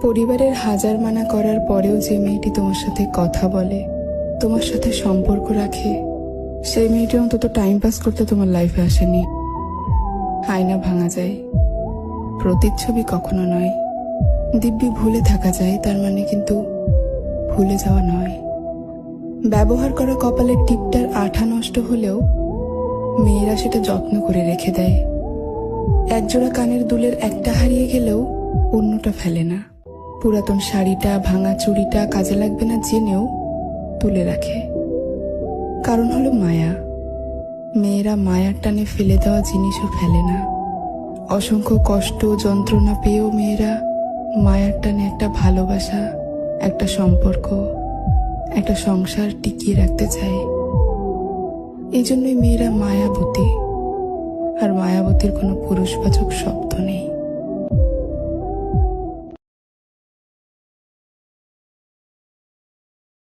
পরিবারের হাজার মানা করার পরেও যে মেয়েটি তোমার সাথে কথা বলে, তোমার সাথে সম্পর্ক রাখে, সেই মেয়েটি অন্তত টাইম পাস করতে তোমার লাইফে আসেনি। আয়না ভাঙা যায়, প্রতিচ্ছবি কখনো নয়। দিব্যি ভুলে থাকা যায়, তার মানে কিন্তু ভুলে যাওয়া নয়। ব্যবহার করা কপালের টিপটার আঠা নষ্ট হলেও মেয়েরা সেটা যত্ন করে রেখে দেয়। একজোড়া কানের দুলের একটা হারিয়ে গেলেও অন্যটা ফেলে না। পুরাতন শাড়িটা, ভাঙা চুড়িটা কাজে লাগবে না জেনেও তুলে রাখে। কারণ হলো মায়া। মেয়েরা মায়ার টানে ফেলে দেওয়া জিনিসও ফেলে না। অসংখ্য কষ্ট যন্ত্রণা পেয়েও মেয়েরা মায়ার টানে একটা ভালোবাসা, একটা সম্পর্ক, একটা সংসার টিকিয়ে রাখতে চায়। এই জন্যই মেয়েরা মায়াবতী। আর মায়াবতীর কোনো পুরুষবাচক শব্দ নেই।